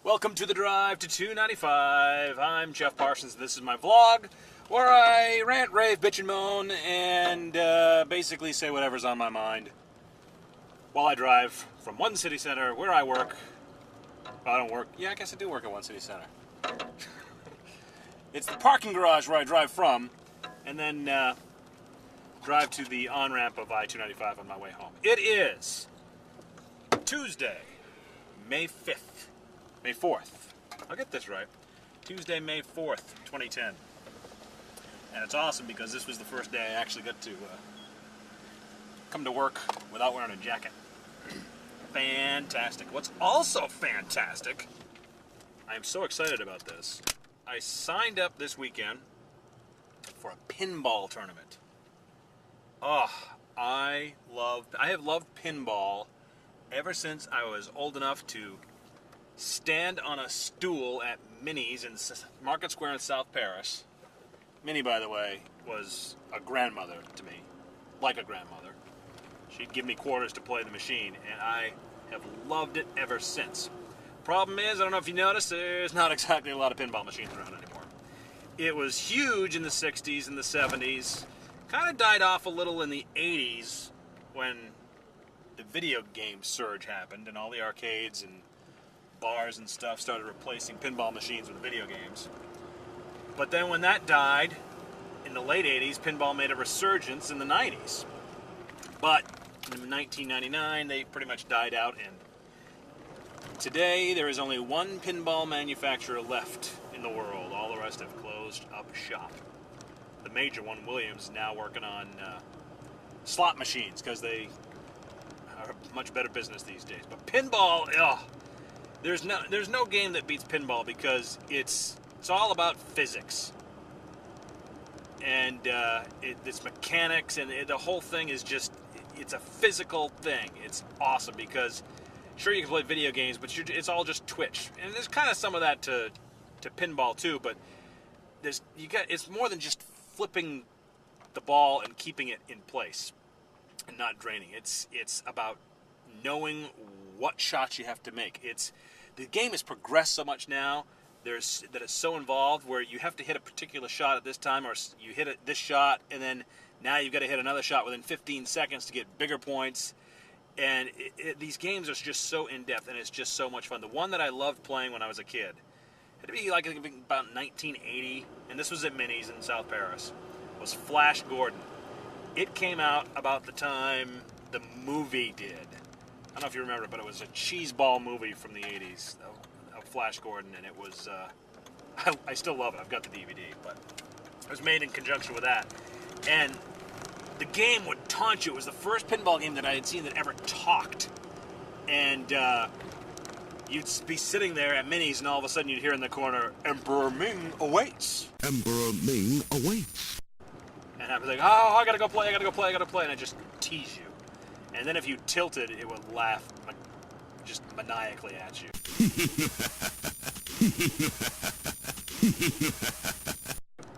Welcome to the drive to 295. I'm Jeff Parsons, and this is my vlog where I rant, rave, bitch, and moan, and basically say whatever's on my mind while I drive from one city center where I work. Well, I don't work. Yeah, I guess I do work at one city center. It's the parking garage where I drive from, and then drive to the on-ramp of I-295 on my way home. It is Tuesday, May 5th. May 4th. I'll get this right. Tuesday, May 4th, 2010. And it's awesome because this was the first day I actually got to come to work without wearing a jacket. Fantastic. What's also fantastic, I am so excited about this. I signed up this weekend for a pinball tournament. Oh, I have loved pinball ever since I was old enough to stand on a stool at Minnie's in Market Square in South Paris. Minnie, by the way, was a grandmother to me, like a grandmother. She'd give me quarters to play the machine, and I have loved it ever since. Problem is, I don't know if you noticed, there's not exactly a lot of pinball machines around anymore. It was huge in the 60s and the 70s, kind of died off a little in the 80s when the video game surge happened and all the arcades and bars and stuff started replacing pinball machines with video games. But then when that died, in the late 80s, pinball made a resurgence in the 90s. But in 1999, they pretty much died out, and today there is only one pinball manufacturer left in the world. All the rest have closed up shop. The major one, Williams, is now working on slot machines because they are a much better business these days. But pinball, ugh. There's no game that beats pinball because it's all about physics and it's mechanics, and the whole thing is just, it's a physical thing. It's awesome because sure, you can play video games, but it's all just twitch, and there's kind of some of that to pinball too. But it's more than just flipping the ball and keeping it in place and not draining. It's about knowing what shots you have to make. The game has progressed so much now that it's so involved where you have to hit a particular shot at this time, or you hit this shot, and then now you've got to hit another shot within 15 seconds to get bigger points. And these games are just so in-depth, and it's just so much fun. The one that I loved playing when I was a kid had to be like about 1980, and this was at Minnie's in South Paris, was Flash Gordon. It came out about the time the movie did. I don't know if you remember, but it was a cheeseball movie from the 80s of Flash Gordon, and it was, I still love it. I've got the DVD, but it was made in conjunction with that. And the game would taunt you. It was the first pinball game that I had seen that ever talked. And you'd be sitting there at Minnie's, and all of a sudden you'd hear in the corner, "Emperor Ming awaits." Emperor Ming awaits. And I'd be like, "Oh, I gotta go play, and I just tease you. And then if you tilted, it would laugh just maniacally at you.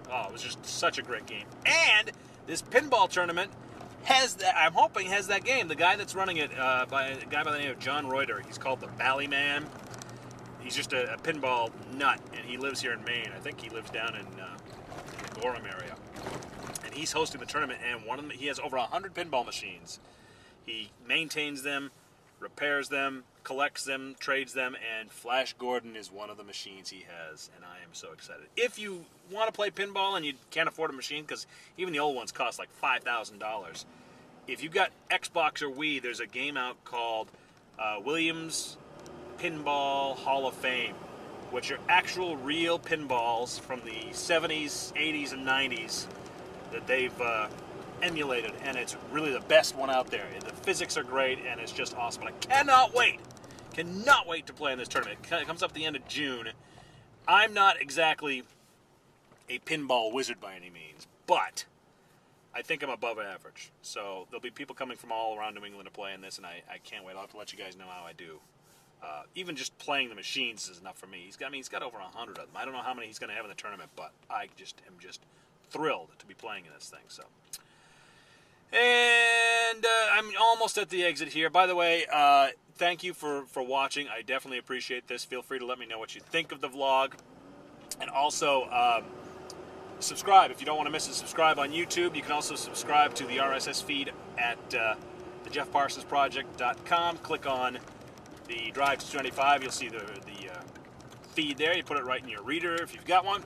Oh, it was just such a great game. And this pinball tournament I'm hoping has that game. The guy that's running it, a guy by the name of John Reuter, he's called the Bally Man. He's just a pinball nut, and he lives here in Maine. I think he lives down in the Gorham area. And he's hosting the tournament, and he has over 100 pinball machines. He maintains them, repairs them, collects them, trades them, and Flash Gordon is one of the machines he has, and I am so excited. If you want to play pinball and you can't afford a machine, because even the old ones cost like $5,000, if you've got Xbox or Wii, there's a game out called Williams Pinball Hall of Fame, which are actual real pinballs from the 70s, 80s, and 90s that they've emulated, and it's really the best one out there. The physics are great, and it's just awesome. But I cannot wait to play in this tournament. It comes up at the end of June. I'm not exactly a pinball wizard by any means, but I think I'm above average. So there'll be people coming from all around New England to play in this, and I can't wait. I'll have to let you guys know how I do. Even just playing the machines is enough for me. He's got over 100 of them. I don't know how many he's going to have in the tournament, but I am just thrilled to be playing in this thing. So. And And I'm almost at the exit here. By the way, thank you for watching. I definitely appreciate this. Feel free to let me know what you think of the vlog. And also, subscribe. If you don't want to miss it, subscribe on YouTube. You can also subscribe to the RSS feed at thejeffparsonsproject.com. Click on the Drive to 295. You'll see the feed there. You put it right in your reader if you've got one.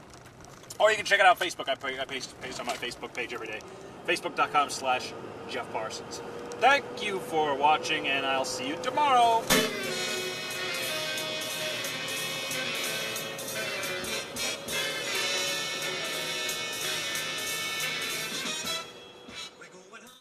Or you can check it out on Facebook. I paste on my Facebook page every day. Facebook.com/Jeff Parsons. Thank you for watching, and I'll see you tomorrow.